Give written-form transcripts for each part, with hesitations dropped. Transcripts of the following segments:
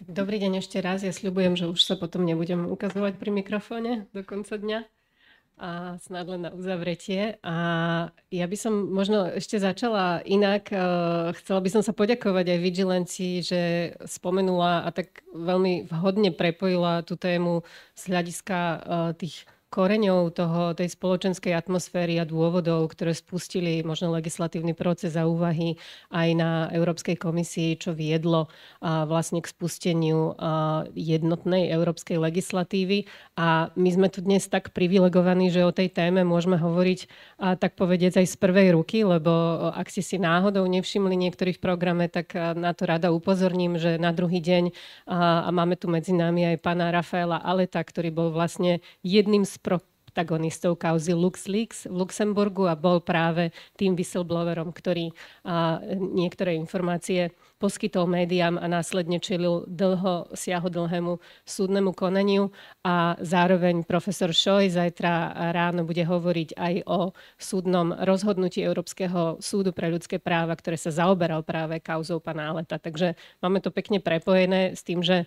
Dobrý deň ešte raz. Ja sľubujem, že už sa potom nebudem ukazovať pri mikrofóne do konca dňa a snad len na uzavretie. A ja by som možno ešte začala inak. Chcela by som sa poďakovať aj Vigilancii, že spomenula a tak veľmi vhodne prepojila tú tému z hľadiska tých koreňov tej spoločenskej atmosféry a dôvodov, ktoré spustili možno legislatívny proces a úvahy aj na Európskej komisii, čo viedlo vlastne k spusteniu jednotnej európskej legislatívy. A my sme tu dnes tak privilegovaní, že o tej téme môžeme hovoriť tak povediac aj z prvej ruky, lebo ak ste si náhodou nevšimli niektorí v programe, tak na to rada upozorním, že na druhý deň a máme tu medzi nami aj pána Rafaela Aleta, ktorý bol vlastne jedným z protagonistov kauzy LuxLeaks v Luxemburgu a bol práve tým whistleblowerom, ktorý niektoré informácie poskytol médiám a následne čelil siahodlhému súdnemu konaniu. A zároveň profesor Šoj zajtra ráno bude hovoriť aj o súdnom rozhodnutí Európskeho súdu pre ľudské práva, ktoré sa zaoberal práve kauzou pána Aleta. Takže máme to pekne prepojené s tým, že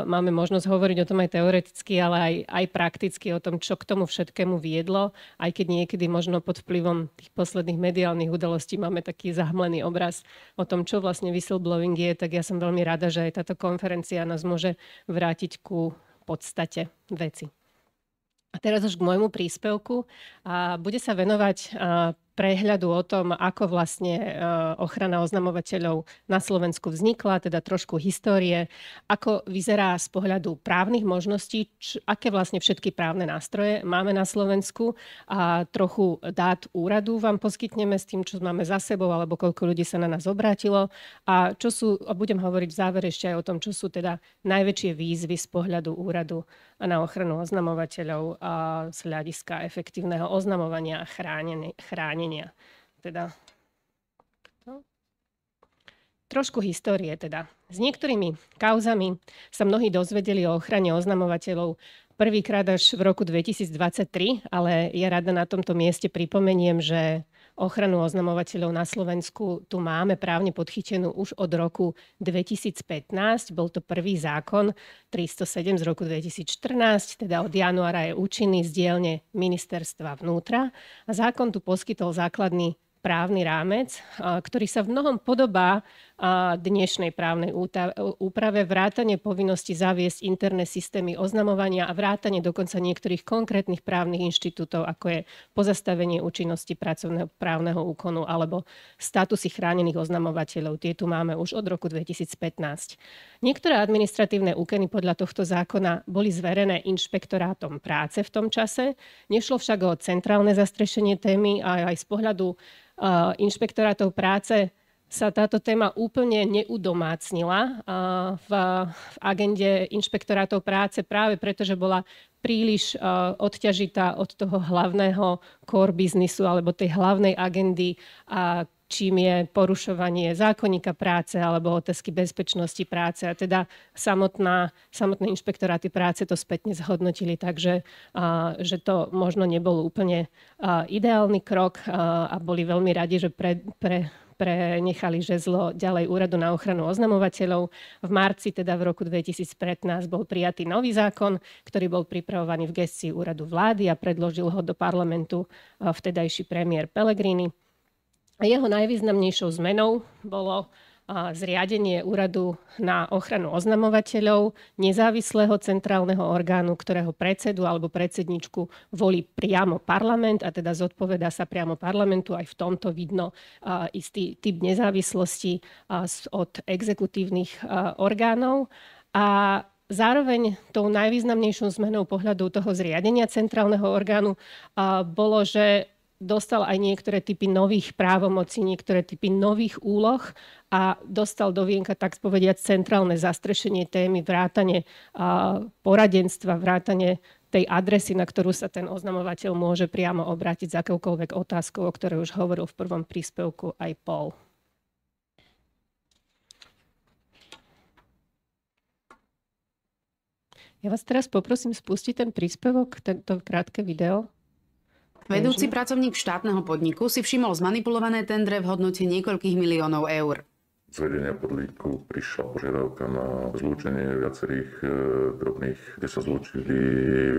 máme možnosť hovoriť o tom aj teoreticky, ale aj prakticky o tom, čo k tomu všetkému viedlo, aj keď niekedy možno pod vplyvom tých posledných mediálnych udalostí máme taký zahmlený obraz o tom, čo vlastne whistleblowing je, tak ja som veľmi rada, že aj táto konferencia nás môže vrátiť ku podstate veci. A teraz už k môjmu príspevku. Bude sa venovať prehľadu o tom, ako vlastne ochrana oznamovateľov na Slovensku vznikla, teda trošku histórie, ako vyzerá z pohľadu právnych možností, aké vlastne všetky právne nástroje máme na Slovensku a trochu dát úradu vám poskytneme s tým, čo máme za sebou, alebo koľko ľudí sa na nás obrátilo a budem hovoriť v závere ešte aj o tom, čo sú teda najväčšie výzvy z pohľadu úradu na ochranu oznamovateľov a z hľadiska efektívneho oznamovania a chránenia. Teda trošku histórie teda. S niektorými kauzami sa mnohí dozvedeli o ochrane oznamovateľov prvýkrát až v roku 2023, ale ja rada na tomto mieste pripomeniem, že ochranu oznamovateľov na Slovensku tu máme právne podchytenú už od roku 2015. Bol to prvý zákon 307 z roku 2014, teda od januára je účinný z dielne Ministerstva vnútra. A zákon tu poskytol základný právny rámec, ktorý sa v mnohom podobá dnešnej právnej úprave, vrátane povinnosti zaviesť interné systémy oznamovania a vrátane dokonca niektorých konkrétnych právnych inštitútov, ako je pozastavenie účinnosti pracovného právneho úkonu alebo statusy chránených oznamovateľov. Tie tu máme už od roku 2015. Niektoré administratívne úkony podľa tohto zákona boli zverené inšpektorátom práce v tom čase. Nešlo však o centrálne zastrešenie témy a aj z pohľadu inšpektorátov práce sa táto téma úplne neudomácnila v agende inšpektorátov práce práve preto, že bola príliš odťažitá od toho hlavného core biznisu alebo tej hlavnej agendy, čím je porušovanie zákonníka práce alebo otázky bezpečnosti práce. A teda samotné inšpektoráty práce to spätne zhodnotili, takže že to možno nebol úplne ideálny krok a boli veľmi radi, že prenechali žezlo ďalej Úradu na ochranu oznamovateľov. V marci, teda v roku 2015, bol prijatý nový zákon, ktorý bol pripravovaný v gestii Úradu vlády a predložil ho do parlamentu vtedajší premiér Pellegrini. A jeho najvýznamnejšou zmenou bolo zriadenie Úradu na ochranu oznamovateľov, nezávislého centrálneho orgánu, ktorého predsedu alebo predsedničku volí priamo parlament a teda zodpovedá sa priamo parlamentu. Aj v tomto vidno istý typ nezávislosti od exekutívnych orgánov. A zároveň tou najvýznamnejšou zmenou pohľadu toho zriadenia centrálneho orgánu bolo, že dostal aj niektoré typy nových právomocí, niektoré typy nových úloh a dostal do vienka, tak povediať, centrálne zastrešenie témy, vrátane poradenstva, vrátane tej adresy, na ktorú sa ten oznamovateľ môže priamo obrátiť s akoukoľvek otázkou, o ktorej už hovoril v prvom príspevku aj Paul. Ja vás teraz poprosím spustiť ten príspevok, tento krátke video. Vedúci pracovník štátneho podniku si všimol zmanipulované tendre v hodnote niekoľkých miliónov eur. Z vedenia podniku prišla požiadavka na zlúčenie viacerých drobných, kde sa zlúčili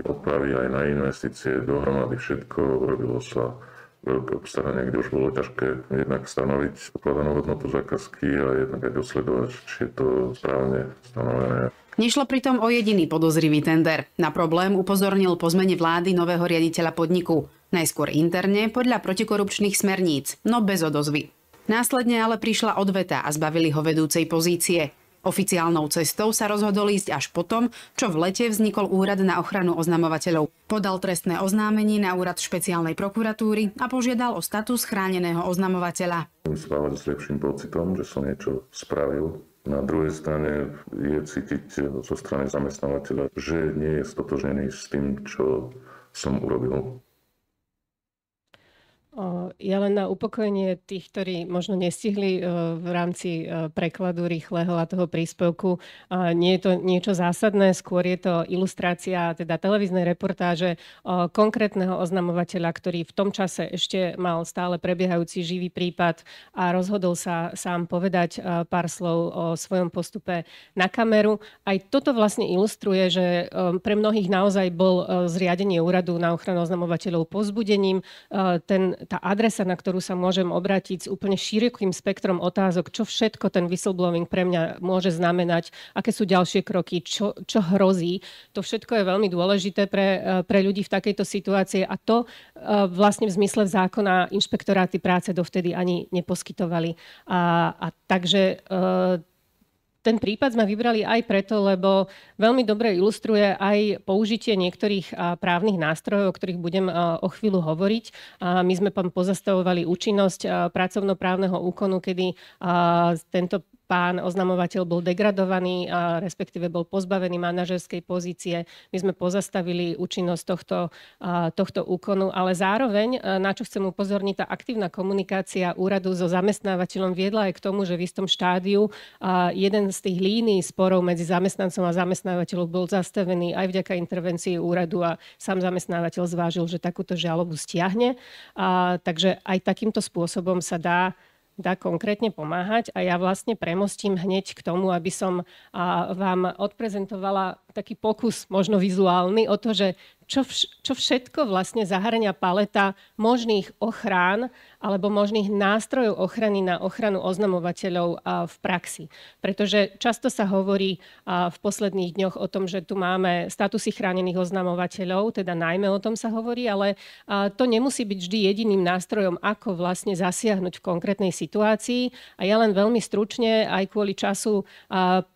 opravy aj na investície. Dohromady všetko, urobilo sa veľké obstaranie, kde už bolo ťažké jednak stanoviť pokladanú hodnotu zákazky a jednak aj dosledovať, či je to správne stanovené. Nešlo pritom o jediný podozrivý tender. Na problém upozornil po zmene vlády nového riaditeľa podniku. Najskôr interne podľa protikorupčných smerníc, no bez odozvy. Následne ale prišla odveta a zbavili ho vedúcej pozície. Oficiálnou cestou sa rozhodol ísť až potom, čo v lete vznikol Úrad na ochranu oznamovateľov. Podal trestné oznámenie na Úrad špeciálnej prokuratúry a požiadal o status chráneného oznamovateľa. Spávať s lepším pocitom, že som niečo spravil. Na druhej strane je cítiť zo strany zamestnávateľa, že nie je stotožnený s tým, čo som urobil. Ja len na upokojenie tých, ktorí možno nestihli v rámci prekladu rýchleho a toho príspevku. Nie je to niečo zásadné, skôr je to ilustrácia teda televíznej reportáže konkrétneho oznamovateľa, ktorý v tom čase ešte mal stále prebiehajúci živý prípad a rozhodol sa sám povedať pár slov o svojom postupe na kameru. Aj toto vlastne ilustruje, že pre mnohých naozaj bol zriadenie Úradu na ochranu oznamovateľov povzbudením. Tá adresa, na ktorú sa môžem obrátiť s úplne širokým spektrom otázok, čo všetko ten whistleblowing pre mňa môže znamenať, aké sú ďalšie kroky, čo hrozí. To všetko je veľmi dôležité pre ľudí v takejto situácii a to vlastne v zmysle zákona inšpektoráty práce dovtedy ani neposkytovali. Takže ten prípad sme vybrali aj preto, lebo veľmi dobre ilustruje aj použitie niektorých právnych nástrojov, o ktorých budem o chvíľu hovoriť. My sme pozastavovali účinnosť pracovnoprávneho úkonu, kedy tento pán oznamovateľ bol degradovaný, respektíve bol pozbavený manažerskej pozície. My sme pozastavili účinnosť tohto úkonu, ale zároveň, na čo chcem upozorniť, tá aktívna komunikácia úradu so zamestnávateľom viedla aj k tomu, že v istom štádiu jeden z tých línií sporov medzi zamestnancom a zamestnávateľom bol zastavený aj vďaka intervencii úradu a sám zamestnávateľ zvážil, že takúto žalobu stiahne. Takže aj takýmto spôsobom sa dá konkrétne pomáhať a ja vlastne premostím hneď k tomu, aby som vám odprezentovala taký pokus, možno vizuálny, o to, že čo všetko vlastne zahŕňa paleta možných ochrán alebo možných nástrojov ochrany na ochranu oznamovateľov v praxi. Pretože často sa hovorí v posledných dňoch o tom, že tu máme statusy chránených oznamovateľov, teda najmä o tom sa hovorí, ale to nemusí byť vždy jediným nástrojom, ako vlastne zasiahnuť v konkrétnej situácii. A ja len veľmi stručne, aj kvôli času,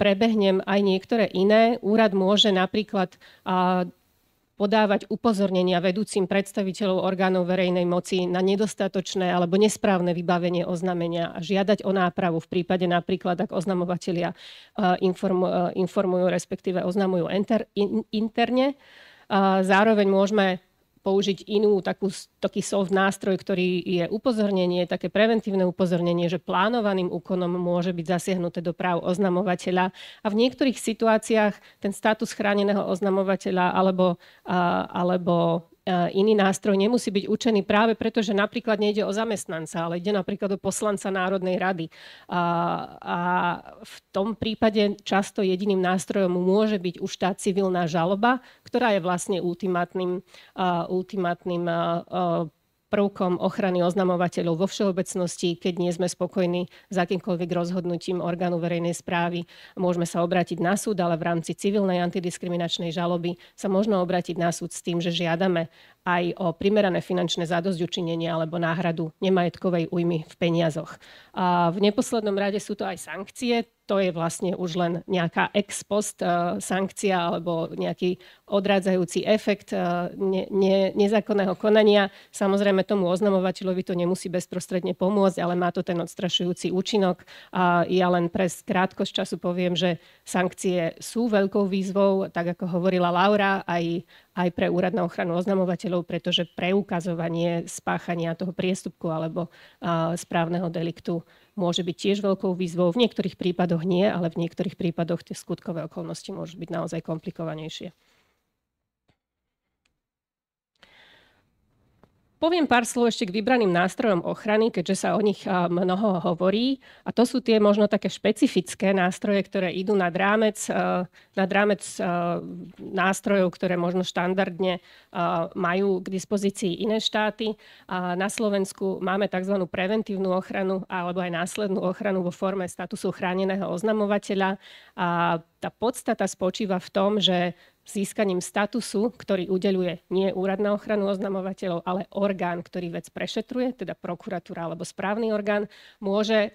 prebehnem aj niektoré iné. Úrad môže napríklad podávať upozornenia vedúcim predstaviteľov orgánov verejnej moci na nedostatočné alebo nesprávne vybavenie oznámenia a žiadať o nápravu v prípade napríklad, ak oznamovatelia informujú, respektíve oznamujú interne. Zároveň môžeme použiť taký soft nástroj, ktorý je upozornenie, také preventívne upozornenie, že plánovaným úkonom môže byť zasiahnuté do práv oznamovateľa a v niektorých situáciách ten status chráneného oznamovateľa alebo iný nástroj nemusí byť určený práve preto, že napríklad nejde o zamestnanca, ale ide napríklad o poslanca Národnej rady. A v tom prípade často jediným nástrojom môže byť už tá civilná žaloba, ktorá je vlastne ultimátnym prvkom ochrany oznamovateľov vo všeobecnosti, keď nie sme spokojní s akýmkoľvek rozhodnutím orgánu verejnej správy. Môžeme sa obrátiť na súd, ale v rámci civilnej antidiskriminačnej žaloby sa možno obrátiť na súd s tým, že žiadame aj o primerané finančné zadosťučinenie alebo náhradu nemajetkovej újmy v peniazoch. A v neposlednom rade sú to aj sankcie. To je vlastne už len nejaká ex post sankcia alebo nejaký odrádzajúci efekt nezákonného konania. Samozrejme tomu oznamovateľovi to nemusí bezprostredne pomôcť, ale má to ten odstrašujúci účinok. A ja len pre krátkosť času poviem, že sankcie sú veľkou výzvou, tak ako hovorila Laura, aj pre Úrad na ochranu oznamovateľov, pretože preukazovanie spáchania toho priestupku alebo správneho deliktu môže byť tiež veľkou výzvou. V niektorých prípadoch nie, ale v niektorých prípadoch tie skutkové okolnosti môžu byť naozaj komplikovanejšie. Poviem pár slov ešte k vybraným nástrojom ochrany, keďže sa o nich mnoho hovorí. A to sú tie možno také špecifické nástroje, ktoré idú nad rámec nástrojov, ktoré možno štandardne majú k dispozícii iné štáty. Na Slovensku máme tzv. Preventívnu ochranu alebo aj následnú ochranu vo forme statusu chráneného oznamovateľa. A tá podstata spočíva v tom, že získaním statusu, ktorý udeľuje nie Úrad na ochranu oznamovateľov, ale orgán, ktorý vec prešetruje, teda prokuratúra alebo správny orgán, môže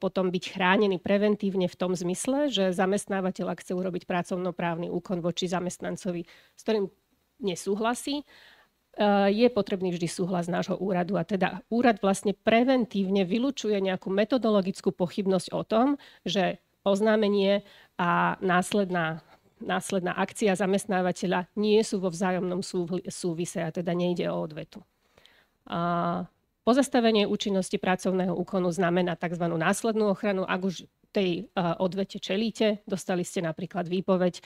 potom byť chránený preventívne v tom zmysle, že zamestnávateľ, ak chce urobiť pracovnoprávny úkon voči zamestnancovi, s ktorým nesúhlasí, je potrebný vždy súhlas nášho úradu. A teda úrad vlastne preventívne vylučuje nejakú metodologickú pochybnosť o tom, že oznámenie a následná akcia zamestnávateľa nie sú vo vzájomnom súvise a teda nejde o odvetu. Pozastavenie účinnosti pracovného úkonu znamená tzv. Následnú ochranu. Ak už tej odvete čelíte, dostali ste napríklad výpoveď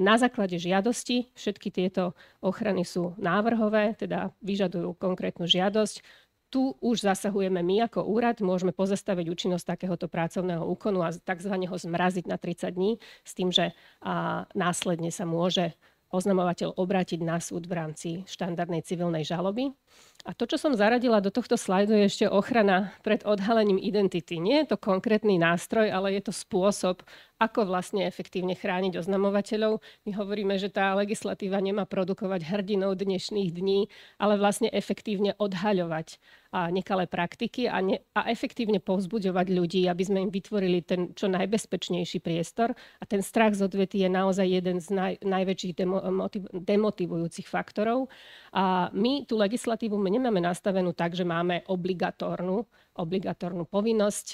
na základe žiadosti. Všetky tieto ochrany sú návrhové, teda vyžadujú konkrétnu žiadosť. Tu už zasahujeme my ako úrad, môžeme pozastaviť účinnosť takéhoto pracovného úkonu a tzv. Zmraziť na 30 dní s tým, že následne sa môže oznamovateľ obrátiť na súd v rámci štandardnej civilnej žaloby. A to, čo som zaradila do tohto slajdu, je ešte ochrana pred odhalením identity. Nie je to konkrétny nástroj, ale je to spôsob, ako vlastne efektívne chrániť oznamovateľov. My hovoríme, že tá legislatíva nemá produkovať hrdinov dnešných dní, ale vlastne efektívne odhaľovať nekalé praktiky a efektívne povzbuďovať ľudí, aby sme im vytvorili ten čo najbezpečnejší priestor. A ten strach z odvety je naozaj jeden z najväčších demotivujúcich faktorov. A my tú legislatívu nemáme nastavenú tak, že máme obligatórnu povinnosť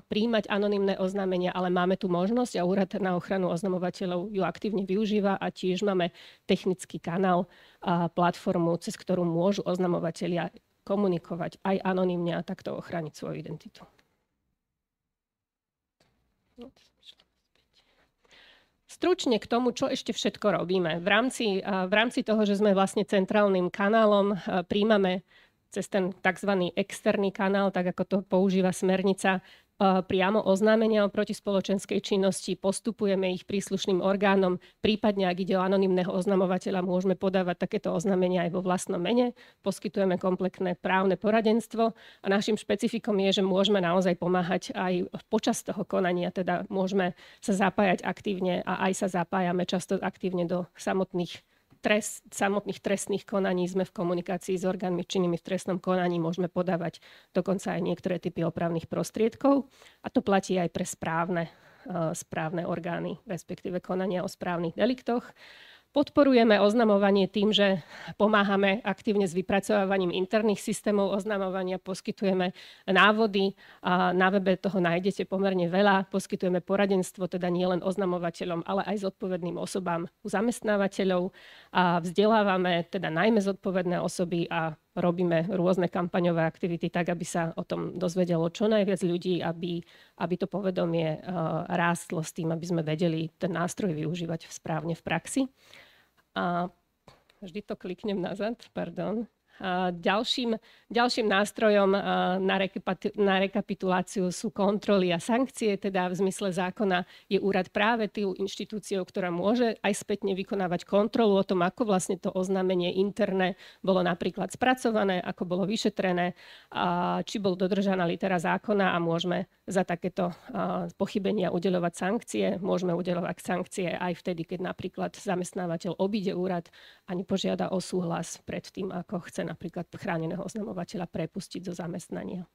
prijímať anonymné oznámenia, ale máme tu možnosť a Úrad na ochranu oznamovateľov ju aktívne využíva a tiež máme technický kanál, platformu, cez ktorú môžu oznamovatelia komunikovať aj anonymne a takto ochrániť svoju identitu. Stručne k tomu, čo ešte všetko robíme. V rámci toho, že sme vlastne centrálnym kanálom, príjmame cez ten tzv. Externý kanál, tak ako to používa smernica, priamo oznámenia o protispoločenskej činnosti, postupujeme ich príslušným orgánom, prípadne ak ide o anonymného oznamovateľa, môžeme podávať takéto oznámenia aj vo vlastnom mene, poskytujeme komplexné právne poradenstvo a našim špecifikom je, že môžeme naozaj pomáhať aj počas toho konania, teda môžeme sa zapájať aktívne a aj sa zapájame často aktívne do samotných trestných konaní, sme v komunikácii s orgánmi činnými v trestnom konaní, môžeme podávať dokonca aj niektoré typy opravných prostriedkov a to platí aj pre správne orgány, respektíve konania o správnych deliktoch. Podporujeme oznamovanie tým, že pomáhame aktívne s vypracovávaním interných systémov oznamovania, poskytujeme návody a na webe toho nájdete pomerne veľa. Poskytujeme poradenstvo, teda nielen oznamovateľom, ale aj zodpovedným osobám u zamestnávateľov a vzdelávame teda najmä zodpovedné osoby a robíme rôzne kampaňové aktivity tak, aby sa o tom dozvedelo čo najviac ľudí, aby to povedomie rástlo s tým, aby sme vedeli ten nástroj využívať správne v praxi. A vždy to kliknem nazad, pardon. Ďalším nástrojom na rekapituláciu sú kontroly a sankcie, teda v zmysle zákona je úrad práve tým inštitúciou, ktorá môže aj spätne vykonávať kontrolu o tom, ako vlastne to oznámenie interné bolo napríklad spracované, ako bolo vyšetrené, či bol dodržaná litera zákona a môžeme za takéto pochybenia udeľovať sankcie. Môžeme udeľovať sankcie aj vtedy, keď napríklad zamestnávateľ obíde úrad a nepožiada o súhlas pred tým, ako chce napríklad chráneného oznamovateľa prepustiť zo zamestnania.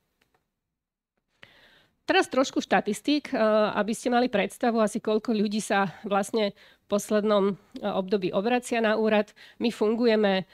Teraz trošku štatistík, aby ste mali predstavu, asi koľko ľudí sa vlastne v poslednom období obracia na úrad. My fungujeme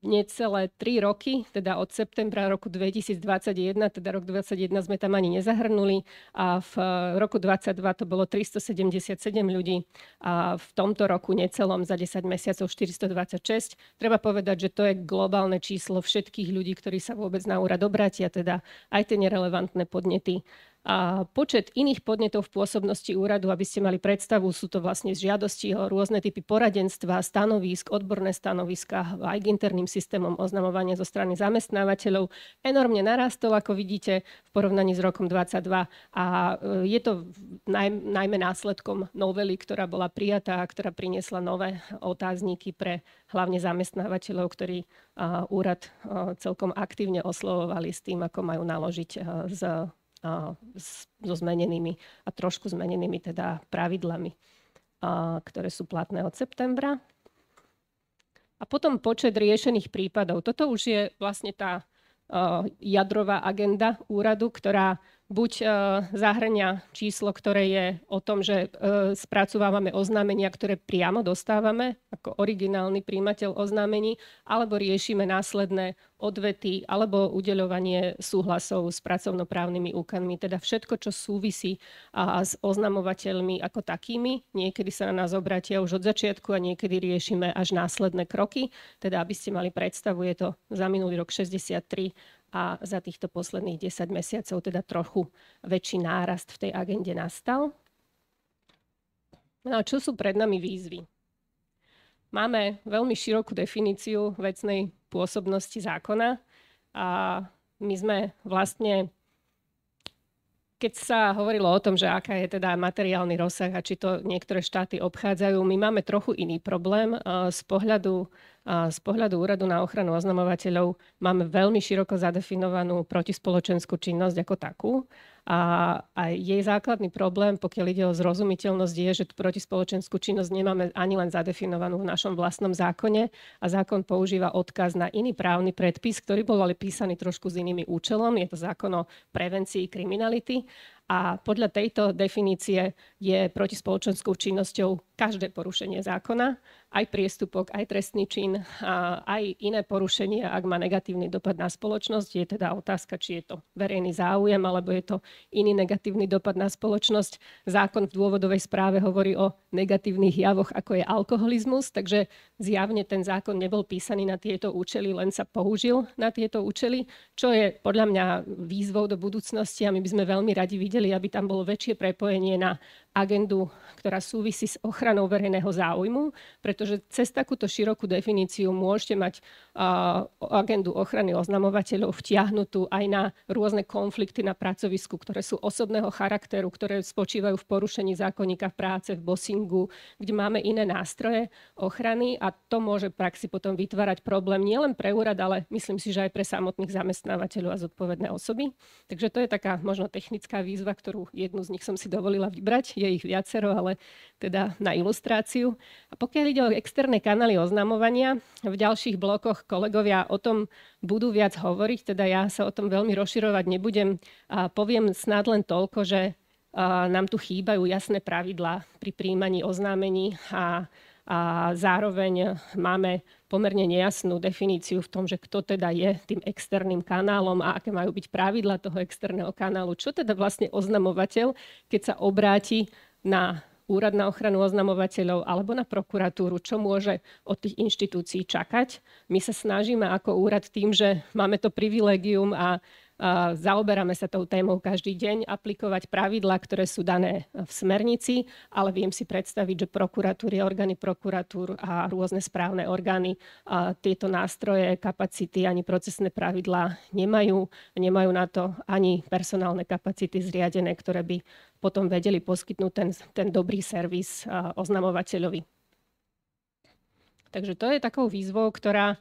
necelé 3 roky, teda od septembra roku 2021, teda rok 2021 sme tam ani nezahrnuli a v roku 2022 to bolo 377 ľudí a v tomto roku necelom za 10 mesiacov 426. Treba povedať, že to je globálne číslo všetkých ľudí, ktorí sa vôbec na úrad obrátia, teda aj tie nerelevantné podnety A počet iných podnetov v pôsobnosti úradu, aby ste mali predstavu, sú to vlastne žiadosti o rôzne typy poradenstva, stanovísk, odborné stanoviska, aj k interným systémom oznamovania zo strany zamestnávateľov. Enormne narastol, ako vidíte, v porovnaní s rokom 2022. A je to najmä následkom novely, ktorá bola prijatá a ktorá priniesla nové otázniky pre hlavne zamestnávateľov, ktorí úrad celkom aktívne oslovovali s tým, ako majú naložiť so zmenenými a trošku zmenenými teda pravidlami, ktoré sú platné od septembra. A potom počet riešených prípadov. Toto už je vlastne tá jadrová agenda úradu, ktorá buď zahŕňa číslo, ktoré je o tom, že spracovávame oznámenia, ktoré priamo dostávame ako originálny prijímateľ oznámení, alebo riešime následné odvety, alebo udeľovanie súhlasov s pracovnoprávnymi úkonmi. Teda všetko, čo súvisí s oznamovateľmi ako takými. Niekedy sa na nás obratia už od začiatku a niekedy riešime až následné kroky. Teda, aby ste mali predstavu, je to za minulý rok 63 a za týchto posledných 10 mesiacov teda trochu väčší nárast v tej agende nastal. No a čo sú pred nami výzvy? Máme veľmi širokú definíciu vecnej pôsobnosti zákona a my sme vlastne, keď sa hovorilo o tom, že aká je teda materiálny rozsah a či to niektoré štáty obchádzajú, my máme trochu iný problém. Z pohľadu Úradu na ochranu oznamovateľov máme veľmi široko zadefinovanú protispoločenskú činnosť ako takú. A jej základný problém, pokiaľ ide o zrozumiteľnosť, je, že tú protispoločenskú činnosť nemáme ani len zadefinovanú v našom vlastnom zákone a zákon používa odkaz na iný právny predpis, ktorý bol ale písaný trošku s inými účelom. Je to zákon o prevencii kriminality. A podľa tejto definície je protispoločenskou činnosťou každé porušenie zákona, aj priestupok, aj trestný čin, aj iné porušenie, ak má negatívny dopad na spoločnosť. Je teda otázka, či je to verejný záujem, alebo je to iný negatívny dopad na spoločnosť. Zákon v dôvodovej správe hovorí o negatívnych javoch, ako je alkoholizmus, takže zjavne ten zákon nebol písaný na tieto účely, len sa použil na tieto účely, čo je podľa mňa výzvou do budúcnosti a my by sme veľmi radi videli, aby tam bolo väčšie prepojenie na agendu, ktorá súvisí s ochranou verejného záujmu, pretože cez takúto širokú definíciu môžete mať agendu ochrany oznamovateľov vtiahnutú aj na rôzne konflikty na pracovisku, ktoré sú osobného charakteru, ktoré spočívajú v porušení zákonníka práce, v bossingu, kde máme iné nástroje ochrany a to môže v praxi potom vytvárať problém nielen pre úrad, ale myslím si, že aj pre samotných zamestnávateľov a zodpovedné osoby. Takže to je taká možno technická výzva, ktorú jednu z nich som si dovolila vybrať. Je ich viacero, ale teda na ilustráciu. A pokiaľ ide o externé kanály oznamovania, v ďalších blokoch kolegovia o tom budú viac hovoriť, teda ja sa o tom veľmi rozširovať nebudem. Poviem snad len toľko, že nám tu chýbajú jasné pravidlá pri prijímaní oznámení a zároveň máme pomerne nejasnú definíciu v tom, že kto teda je tým externým kanálom a aké majú byť pravidlá toho externého kanálu. Čo teda vlastne oznamovateľ, keď sa obráti na Úrad na ochranu oznamovateľov alebo na prokuratúru, čo môže od tých inštitúcií čakať. My sa snažíme ako úrad tým, že máme to privilégium a zaoberáme sa tou témou každý deň, aplikovať pravidlá, ktoré sú dané v smernici, ale viem si predstaviť, že prokuratúry, orgány prokuratúr a rôzne správne orgány tieto nástroje, kapacity ani procesné pravidlá nemajú. Nemajú na to ani personálne kapacity zriadené, ktoré by potom vedeli poskytnúť ten dobrý servis oznamovateľovi. Takže to je takou výzvou, ktorá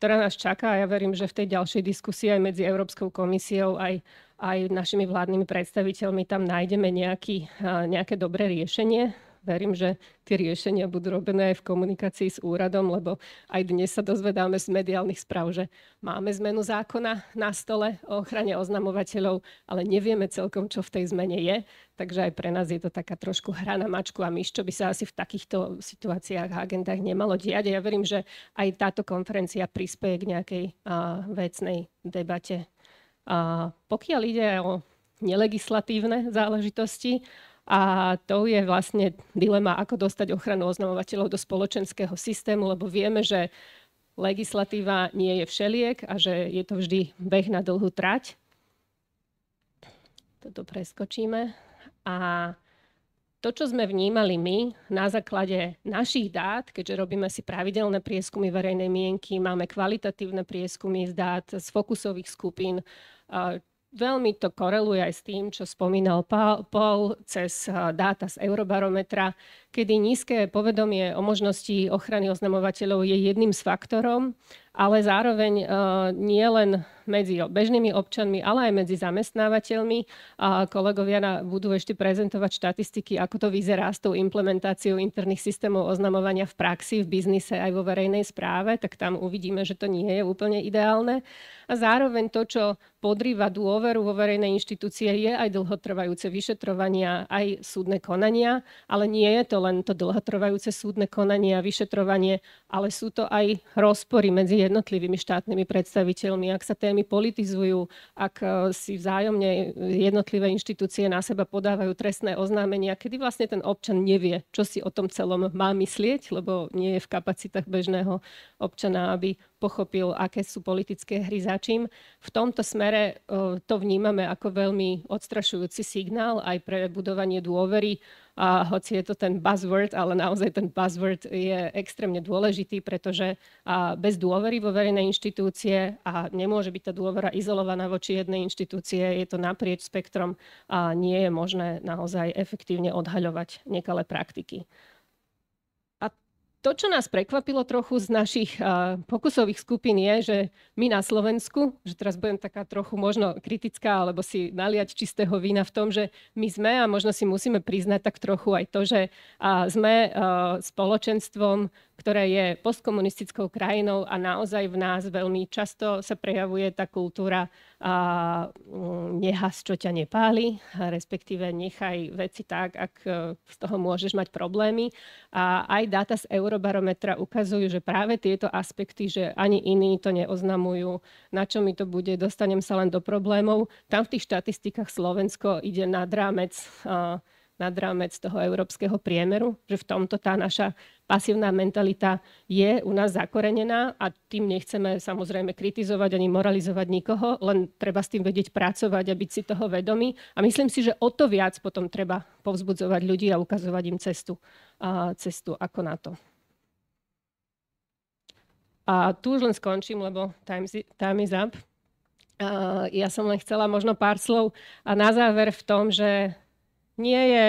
nás čaká a ja verím, že v tej ďalšej diskusii aj medzi Európskou komisiou, aj našimi vládnymi predstaviteľmi tam nájdeme nejaké dobré riešenie. Verím, že tie riešenia budú robené aj v komunikácii s úradom, lebo aj dnes sa dozvedáme z mediálnych správ, že máme zmenu zákona na stole o ochrane oznamovateľov, ale nevieme celkom, čo v tej zmene je. Takže aj pre nás je to taká trošku hra na mačku a myš, čo by sa asi v takýchto situáciách a agendách nemalo diať. A ja verím, že aj táto konferencia prispieje k nejakej vecnej debate. Pokiaľ ide o nelegislatívne záležitosti, a to je vlastne dilema, ako dostať ochranu oznamovateľov do spoločenského systému, lebo vieme, že legislatíva nie je všeliek a že je to vždy beh na dlhú trať. Toto preskočíme. A to, čo sme vnímali my na základe našich dát, keďže robíme si pravidelné prieskumy verejnej mienky, máme kvalitatívne prieskumy z dát z fokusových skupín, veľmi to koreluje aj s tým, čo spomínal Paul cez dáta z Eurobarometra, kedy nízke povedomie o možnosti ochrany oznamovateľov je jedným z faktorov, ale zároveň nie len medzi bežnými občanmi, ale aj medzi zamestnávateľmi. Kolegovia budú ešte prezentovať štatistiky, ako to vyzerá s tou implementáciou interných systémov oznamovania v praxi, v biznise aj vo verejnej správe, tak tam uvidíme, že to nie je úplne ideálne. A zároveň to, čo podrýva dôveru vo verejné inštitúcie, je aj dlhotrvajúce vyšetrovania, aj súdne konania, ale nie je to len to dlhotrvajúce súdne konanie a vyšetrovanie, ale sú to aj rozpory medzi jednotlivými štátnymi predstaviteľmi. Ak sa témy politizujú, ak si vzájomne jednotlivé inštitúcie na seba podávajú trestné oznámenia, kedy vlastne ten občan nevie, čo si o tom celom má myslieť, lebo nie je v kapacitách bežného občana, aby pochopil, aké sú politické hry za čím. V tomto smere to vnímame ako veľmi odstrašujúci signál aj pre budovanie dôvery. A hoci je to ten buzzword, ale naozaj ten buzzword je extrémne dôležitý, pretože bez dôvery vo verejné inštitúcie a nemôže byť tá dôvera izolovaná voči jednej inštitúcie, je to naprieč spektrom a nie je možné naozaj efektívne odhaľovať nekalé praktiky. To, čo nás prekvapilo trochu z našich pokusových skupín je, že my na Slovensku, že teraz budem taká trochu možno kritická, alebo si naliať čistého vína v tom, že my sme, a možno si musíme priznať tak trochu aj to, že sme spoločenstvom, ktoré je postkomunistickou krajinou a naozaj v nás veľmi často sa prejavuje tá kultúra nehas, čo ťa nepáli, respektíve nechaj veci tak, ak z toho môžeš mať problémy. A aj dáta z Eurobarometra ukazujú, že práve tieto aspekty, že ani iní to neoznamujú, na čo mi to bude, dostanem sa len do problémov. Tam v tých štatistikách Slovensko ide nad rámec toho európskeho priemeru, že v tomto tá naša pasívna mentalita je u nás zakorenená a tým nechceme samozrejme kritizovať ani moralizovať nikoho, len treba s tým vedieť pracovať a byť si toho vedomý. A myslím si, že o to viac potom treba povzbudzovať ľudí a ukazovať im cestu ako na to. A tu už len skončím, lebo time is up. Ja som len chcela možno pár slov a na záver v tom, že nie je...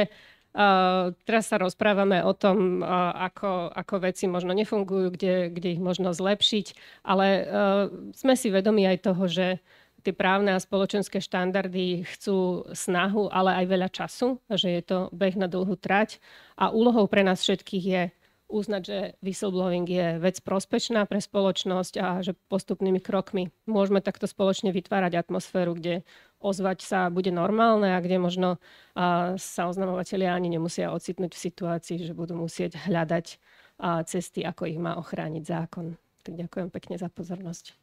teraz sa rozprávame o tom, ako veci možno nefungujú, kde ich možno zlepšiť, ale sme si vedomi aj toho, že tie právne a spoločenské štandardy chcú snahu, ale aj veľa času, že je to beh na dlhú trať a úlohou pre nás všetkých je uznať, že whistleblowing je vec prospešná pre spoločnosť a že postupnými krokmi môžeme takto spoločne vytvárať atmosféru, kde ozvať sa bude normálne a kde možno sa oznamovatelia ani nemusia ocitnúť v situácii, že budú musieť hľadať cesty, ako ich má ochrániť zákon. Tak ďakujem pekne za pozornosť.